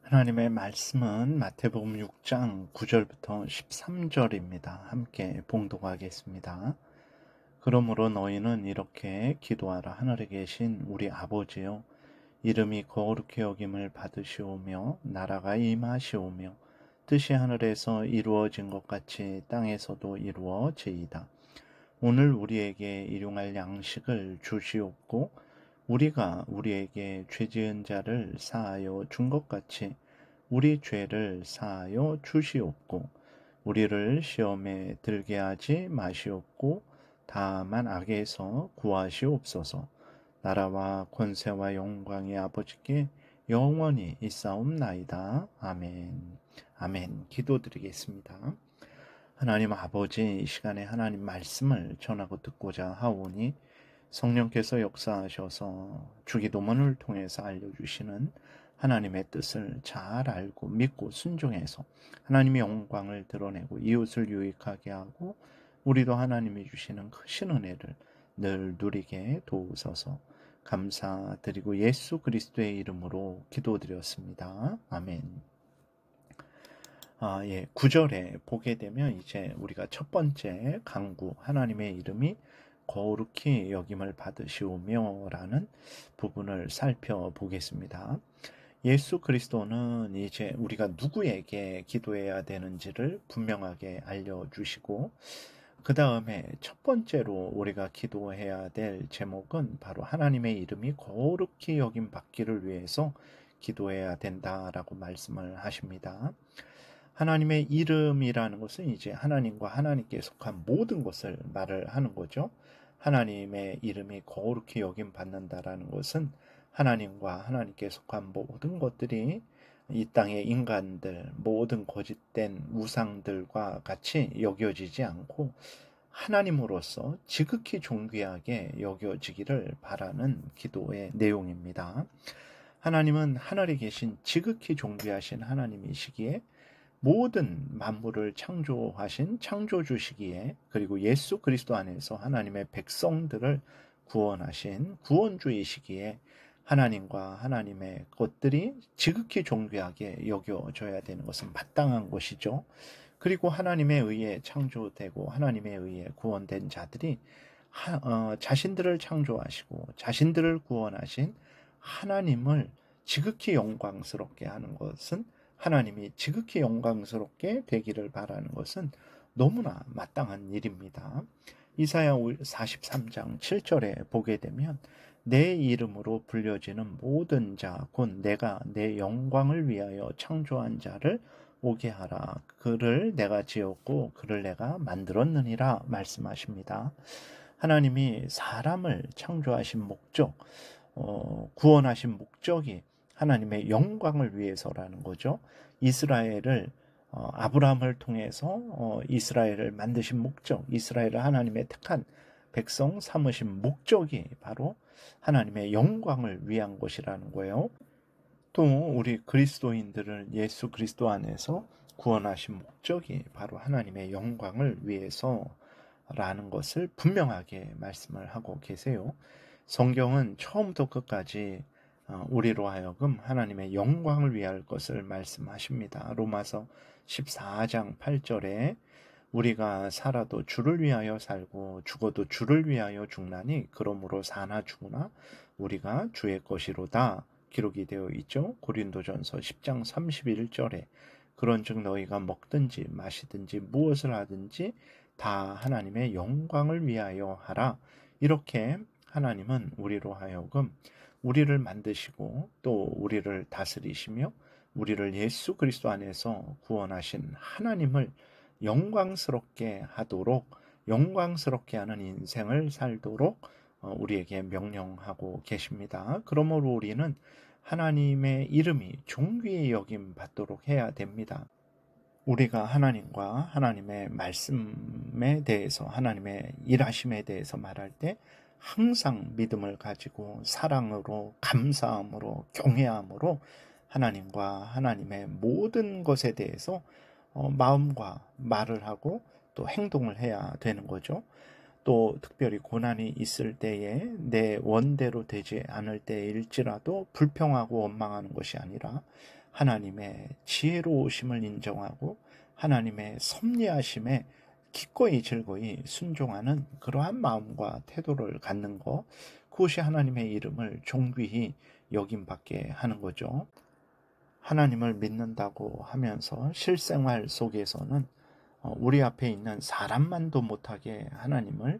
하나님의 말씀은 마태복음 6장 9절부터 13절입니다. 함께 봉독하겠습니다. 그러므로 너희는 이렇게 기도하라. 하늘에 계신 우리 아버지여, 이름이 거룩히 여김을 받으시오며 나라가 임하시오며 뜻이 하늘에서 이루어진 것 같이 땅에서도 이루어지이다. 오늘 우리에게 일용할 양식을 주시옵고 우리가 우리에게 죄지은 자를 사하여 준 것 같이 우리 죄를 사하여 주시옵고 우리를 시험에 들게 하지 마시옵고 다만 악에서 구하시옵소서. 나라와 권세와 영광이 아버지께 영원히 있사옵나이다. 아멘. 아멘. 기도드리겠습니다. 하나님 아버지, 이 시간에 하나님 말씀을 전하고 듣고자 하오니 성령께서 역사하셔서 주기도문을 통해서 알려주시는 하나님의 뜻을 잘 알고 믿고 순종해서 하나님의 영광을 드러내고 이웃을 유익하게 하고 우리도 하나님이 주시는 크신 은혜를 늘 누리게 도우소서. 감사드리고 예수 그리스도의 이름으로 기도드렸습니다. 아멘. 9절에 보게 되면 이제 우리가 첫 번째 강구, 하나님의 이름이 거룩히 여김을 받으시오며 라는 부분을 살펴보겠습니다. 예수 그리스도는 이제 우리가 누구에게 기도해야 되는지를 분명하게 알려주시고 그 다음에 첫 번째로 우리가 기도해야 될 제목은 바로 하나님의 이름이 거룩히 여김 받기를 위해서 기도해야 된다라고 말씀을 하십니다. 하나님의 이름이라는 것은 이제 하나님과 하나님께 속한 모든 것을 말을 하는 거죠. 하나님의 이름이 거룩히 여김 받는다라는 것은 하나님과 하나님께 속한 모든 것들이 이 땅의 인간들, 모든 거짓된 우상들과 같이 여겨지지 않고 하나님으로서 지극히 존귀하게 여겨지기를 바라는 기도의 내용입니다. 하나님은 하늘에 계신 지극히 존귀하신 하나님이시기에 모든 만물을 창조하신 창조주시기에 그리고 예수 그리스도 안에서 하나님의 백성들을 구원하신 구원주이시기에 하나님과 하나님의 것들이 지극히 존귀하게 여겨져야 되는 것은 마땅한 것이죠. 그리고 하나님에 의해 창조되고 하나님에 의해 구원된 자들이 자신들을 창조하시고 자신들을 구원하신 하나님을 지극히 영광스럽게 하는 것은 하나님이 지극히 영광스럽게 되기를 바라는 것은 너무나 마땅한 일입니다. 이사야 43장 7절에 보게 되면 내 이름으로 불려지는 모든 자 곧 내가 내 영광을 위하여 창조한 자를 오게 하라. 그를 내가 지었고 그를 내가 만들었느니라 말씀하십니다. 하나님이 사람을 창조하신 목적, 구원하신 목적이 하나님의 영광을 위해서라는 거죠. 이스라엘을 아브라함을 통해서 이스라엘을 만드신 목적, 이스라엘을 하나님의 택한 백성 삼으신 목적이 바로 하나님의 영광을 위한 것이라는 거예요. 또 우리 그리스도인들을 예수 그리스도 안에서 구원하신 목적이 바로 하나님의 영광을 위해서라는 것을 분명하게 말씀을 하고 계세요. 성경은 처음부터 끝까지 우리로 하여금 하나님의 영광을 위할 것을 말씀하십니다. 로마서 14장 8절에 우리가 살아도 주를 위하여 살고 죽어도 주를 위하여 죽나니 그러므로 사나 죽으나 우리가 주의 것이로다 기록이 되어 있죠. 고린도전서 10장 31절에 그런즉 너희가 먹든지 마시든지 무엇을 하든지 다 하나님의 영광을 위하여 하라. 이렇게 하나님은 우리로 하여금 우리를 만드시고 또 우리를 다스리시며 우리를 예수 그리스도 안에서 구원하신 하나님을 영광스럽게 하도록 영광스럽게 하는 인생을 살도록 우리에게 명령하고 계십니다. 그러므로 우리는 하나님의 이름이 존귀히 여김 받도록 해야 됩니다. 우리가 하나님과 하나님의 말씀에 대해서 하나님의 일하심에 대해서 말할 때 항상 믿음을 가지고 사랑으로 감사함으로 경외함으로 하나님과 하나님의 모든 것에 대해서 마음과 말을 하고 또 행동을 해야 되는 거죠. 또 특별히 고난이 있을 때에 내 원대로 되지 않을 때일지라도 불평하고 원망하는 것이 아니라 하나님의 지혜로우심을 인정하고 하나님의 섭리하심에 기꺼이 즐거이 순종하는 그러한 마음과 태도를 갖는 것, 그것이 하나님의 이름을 존귀히 여김받게 하는 거죠. 하나님을 믿는다고 하면서 실생활 속에서는 우리 앞에 있는 사람만도 못하게 하나님을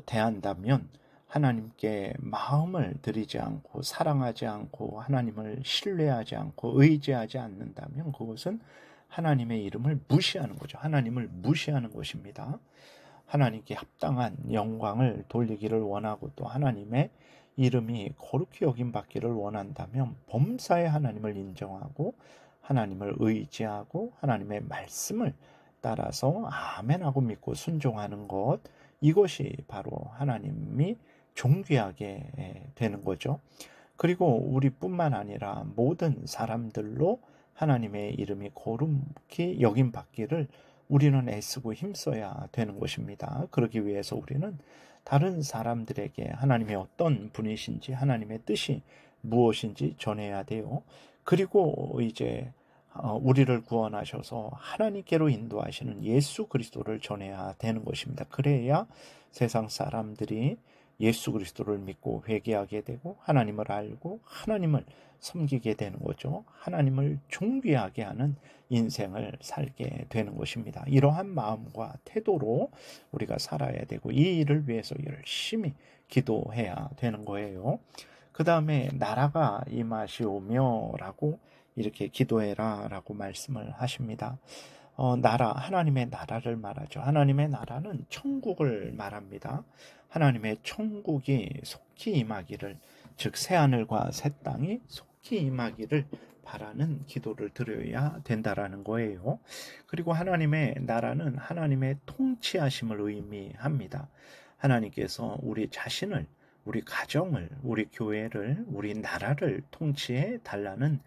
대한다면, 하나님께 마음을 들이지 않고 사랑하지 않고 하나님을 신뢰하지 않고 의지하지 않는다면 그것은 하나님의 이름을 무시하는 거죠. 하나님을 무시하는 것입니다. 하나님께 합당한 영광을 돌리기를 원하고 또 하나님의 이름이 거룩히 여김받기를 원한다면 범사에 하나님을 인정하고 하나님을 의지하고 하나님의 말씀을 따라서 아멘하고 믿고 순종하는 것, 이것이 바로 하나님이 존귀하게 되는 거죠. 그리고 우리뿐만 아니라 모든 사람들로 하나님의 이름이 거룩히 여김받기를 우리는 애쓰고 힘써야 되는 것입니다. 그러기 위해서 우리는 다른 사람들에게 하나님의 어떤 분이신지 하나님의 뜻이 무엇인지 전해야 돼요. 그리고 이제 우리를 구원하셔서 하나님께로 인도하시는 예수 그리스도를 전해야 되는 것입니다. 그래야 세상 사람들이 예수 그리스도를 믿고 회개하게 되고 하나님을 알고 하나님을 섬기게 되는 거죠. 하나님을 존귀하게 하는 인생을 살게 되는 것입니다. 이러한 마음과 태도로 우리가 살아야 되고 이 일을 위해서 열심히 기도해야 되는 거예요. 그 다음에 나라가 임하시오며 라고 이렇게 기도해라 라고 말씀을 하십니다. 나라, 하나님의 나라를 말하죠. 하나님의 나라는 천국을 말합니다. 하나님의 천국이 속히 임하기를, 즉 새하늘과 새 땅이 속히 임하기를 바라는 기도를 드려야 된다라는 거예요. 그리고 하나님의 나라는 하나님의 통치하심을 의미합니다. 하나님께서 우리 자신을, 우리 가정을, 우리 교회를, 우리 나라를 통치해 달라는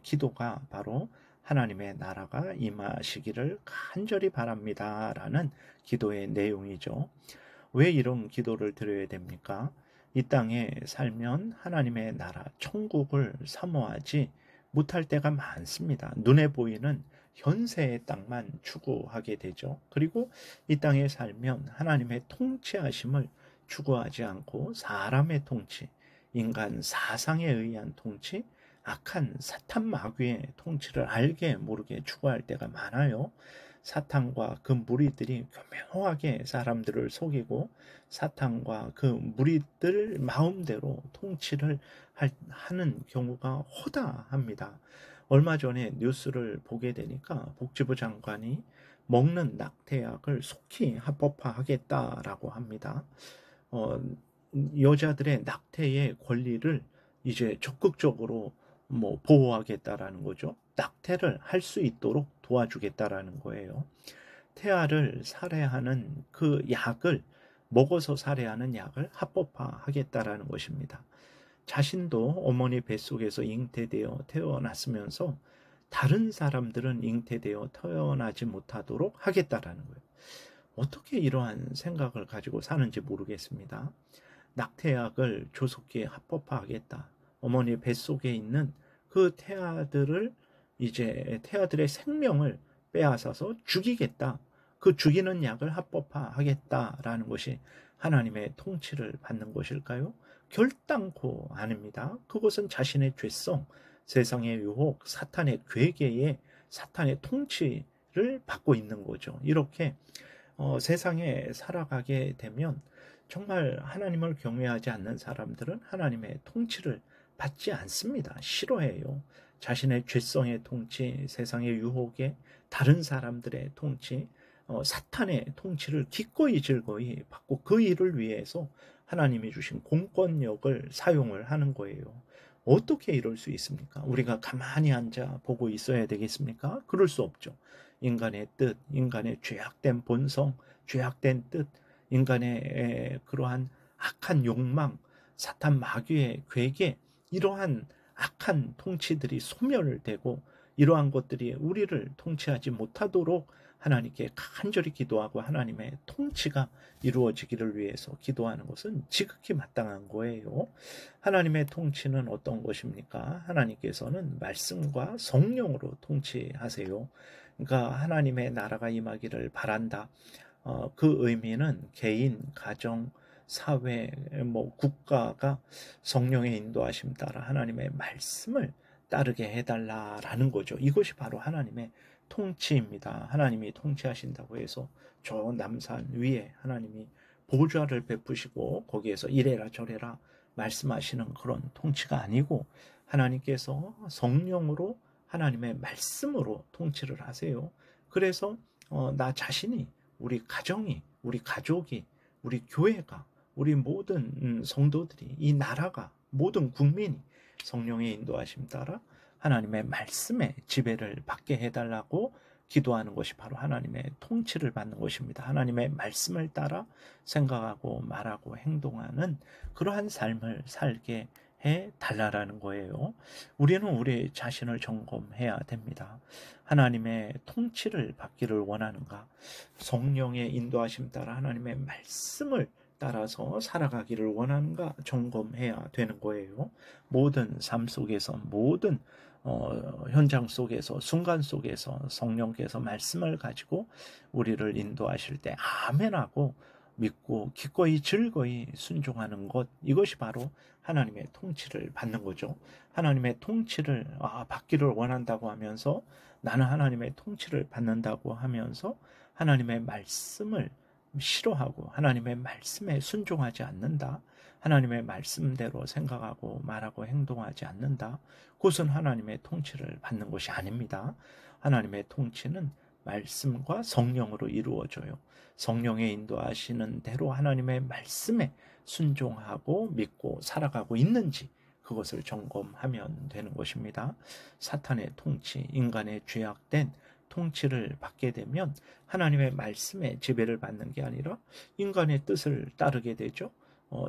기도가 바로 하나님의 나라가 임하시기를 간절히 바랍니다 라는 기도의 내용이죠. 왜 이런 기도를 드려야 됩니까? 이 땅에 살면 하나님의 나라, 천국을 사모하지 못할 때가 많습니다. 눈에 보이는 현세의 땅만 추구하게 되죠. 그리고 이 땅에 살면 하나님의 통치하심을 추구하지 않고 사람의 통치, 인간 사상에 의한 통치, 악한 사탄 마귀의 통치를 알게 모르게 추구할 때가 많아요. 사탄과 그 무리들이 교묘하게 사람들을 속이고 사탄과 그 무리들 마음대로 통치를 하는 경우가 허다합니다. 얼마 전에 뉴스를 보게 되니까 복지부 장관이 먹는 낙태약을 속히 합법화하겠다라고 합니다. 여자들의 낙태의 권리를 이제 적극적으로 보호하겠다라는 거죠. 낙태를 할 수 있도록 도와주겠다라는 거예요. 태아를 살해하는 그 약을, 먹어서 살해하는 약을 합법화하겠다라는 것입니다. 자신도 어머니 뱃속에서 잉태되어 태어났으면서 다른 사람들은 잉태되어 태어나지 못하도록 하겠다라는 거예요. 어떻게 이러한 생각을 가지고 사는지 모르겠습니다. 낙태약을 조속히 합법화하겠다. 어머니 뱃속에 있는 그 태아들을 이제 태아들의 생명을 빼앗아서 죽이겠다. 그 죽이는 약을 합법화하겠다라는 것이 하나님의 통치를 받는 것일까요? 결단코 아닙니다. 그것은 자신의 죄성, 세상의 유혹, 사탄의 괴계에 사탄의 통치를 받고 있는 거죠. 이렇게 세상에 살아가게 되면 정말 하나님을 경외하지 않는 사람들은 하나님의 통치를 받지 않습니다. 싫어해요. 자신의 죄성의 통치, 세상의 유혹에 다른 사람들의 통치, 사탄의 통치를 기꺼이 즐거이 받고 그 일을 위해서 하나님이 주신 공권력을 사용을 하는 거예요. 어떻게 이럴 수 있습니까? 우리가 가만히 앉아 보고 있어야 되겠습니까? 그럴 수 없죠. 인간의 뜻, 인간의 죄악된 본성, 죄악된 뜻, 인간의 그러한 악한 욕망, 사탄 마귀의 괴계, 이러한 악한 통치들이 소멸되고 이러한 것들이 우리를 통치하지 못하도록 하나님께 간절히 기도하고 하나님의 통치가 이루어지기를 위해서 기도하는 것은 지극히 마땅한 거예요. 하나님의 통치는 어떤 것입니까? 하나님께서는 말씀과 성령으로 통치하세요. 그러니까 하나님의 나라가 임하기를 바란다. 그 의미는 개인, 가정, 사회, 국가가 성령의 인도하심 따라 하나님의 말씀을 따르게 해달라라는 거죠. 이것이 바로 하나님의 통치입니다. 하나님이 통치하신다고 해서 저 남산 위에 하나님이 보좌를 베푸시고 거기에서 이래라 저래라 말씀하시는 그런 통치가 아니고 하나님께서 성령으로 하나님의 말씀으로 통치를 하세요. 그래서 나 자신이, 우리 가정이, 우리 가족이, 우리 교회가, 우리 모든 성도들이, 이 나라가, 모든 국민이 성령의 인도하심 따라 하나님의 말씀에 지배를 받게 해달라고 기도하는 것이 바로 하나님의 통치를 받는 것입니다. 하나님의 말씀을 따라 생각하고 말하고 행동하는 그러한 삶을 살게 해달라는 거예요. 우리는 우리 자신을 점검해야 됩니다. 하나님의 통치를 받기를 원하는가? 성령의 인도하심 따라 하나님의 말씀을 따라서 살아가기를 원하는가 점검해야 되는 거예요. 모든 삶 속에서, 모든 현장 속에서, 순간 속에서 성령께서 말씀을 가지고 우리를 인도하실 때 아멘하고 믿고 기꺼이 즐거이 순종하는 것, 이것이 바로 하나님의 통치를 받는 거죠. 하나님의 통치를 받기를 원한다고 하면서, 나는 하나님의 통치를 받는다고 하면서 하나님의 말씀을 싫어하고 하나님의 말씀에 순종하지 않는다, 하나님의 말씀대로 생각하고 말하고 행동하지 않는다, 그것은 하나님의 통치를 받는 것이 아닙니다. 하나님의 통치는 말씀과 성령으로 이루어져요. 성령의 인도하시는 대로 하나님의 말씀에 순종하고 믿고 살아가고 있는지 그것을 점검하면 되는 것입니다. 사탄의 통치, 인간의 죄악된 통치를 받게 되면 하나님의 말씀에 지배를 받는 게 아니라 인간의 뜻을 따르게 되죠.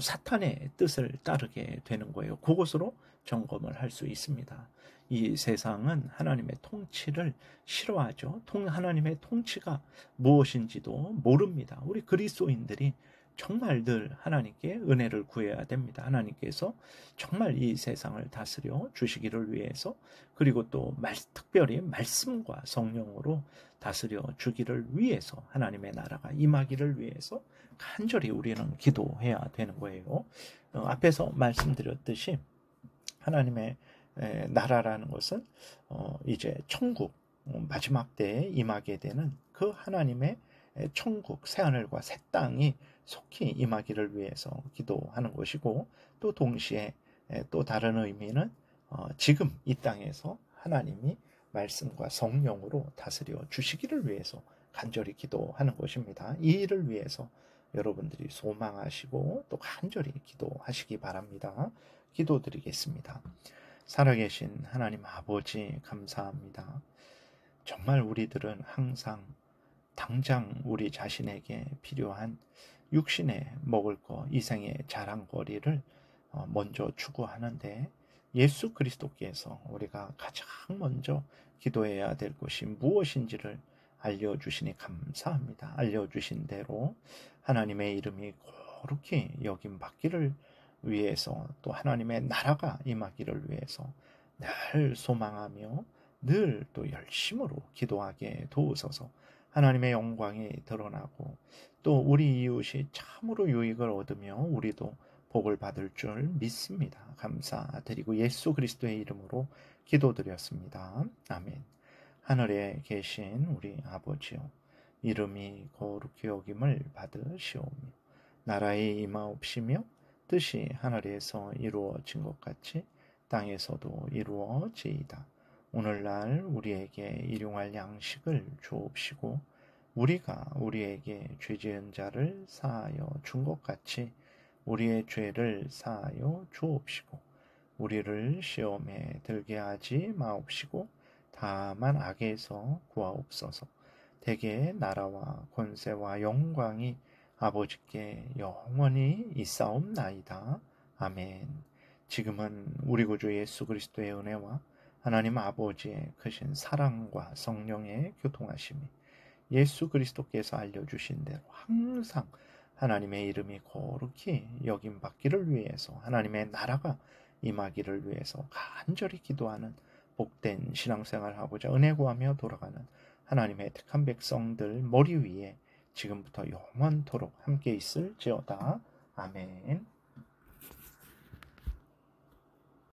사탄의 뜻을 따르게 되는 거예요. 그것으로 점검을 할 수 있습니다. 이 세상은 하나님의 통치를 싫어하죠. 하나님의 통치가 무엇인지도 모릅니다. 우리 그리스도인들이 정말 늘 하나님께 은혜를 구해야 됩니다. 하나님께서 정말 이 세상을 다스려 주시기를 위해서, 그리고 또 특별히 말씀과 성령으로 다스려 주기를 위해서, 하나님의 나라가 임하기를 위해서 간절히 우리는 기도해야 되는 거예요. 앞에서 말씀드렸듯이 하나님의 나라라는 것은 이제 천국, 마지막 때에 임하게 되는 그 하나님의 천국, 새하늘과 새 땅이 속히 임하기를 위해서 기도하는 것이고, 또 동시에 또 다른 의미는 지금 이 땅에서 하나님이 말씀과 성령으로 다스려 주시기를 위해서 간절히 기도하는 것입니다. 이 일을 위해서 여러분들이 소망하시고 또 간절히 기도하시기 바랍니다. 기도드리겠습니다. 살아계신 하나님 아버지, 감사합니다. 정말 우리들은 항상 당장 우리 자신에게 필요한 육신에 먹을 것, 이생의 자랑거리를 먼저 추구하는데, 예수 그리스도께서 우리가 가장 먼저 기도해야 될 것이 무엇인지를 알려주시니 감사합니다. 알려주신 대로 하나님의 이름이 거룩히 여김받기를 위해서, 또 하나님의 나라가 임하기를 위해서 늘 소망하며 늘 또 열심으로 기도하게 도우소서. 하나님의 영광이 드러나고 또 우리 이웃이 참으로 유익을 얻으며 우리도 복을 받을 줄 믿습니다. 감사드리고 예수 그리스도의 이름으로 기도드렸습니다. 아멘. 하늘에 계신 우리 아버지요, 이름이 거룩히 여김을 받으시오며 나라의 임하옵시며 뜻이 하늘에서 이루어진 것 같이 땅에서도 이루어지이다. 오늘날 우리에게 일용할 양식을 주옵시고 우리가 우리에게 죄 지은 자를 사하여 준 것 같이 우리의 죄를 사하여 주옵시고 우리를 시험에 들게 하지 마옵시고 다만 악에서 구하옵소서. 대개 나라와 권세와 영광이 아버지께 영원히 있사옵나이다. 아멘. 지금은 우리 구주 예수 그리스도의 은혜와 하나님 아버지의 크신 사랑과 성령의 교통하심이 예수 그리스도께서 알려주신 대로 항상 하나님의 이름이 거룩히 여김받기를 위해서, 하나님의 나라가 임하기를 위해서 간절히 기도하는 복된 신앙생활하고자 은혜 구하며 돌아가는 하나님의 택한 백성들 머리 위에 지금부터 영원토록 함께 있을지어다. 아멘.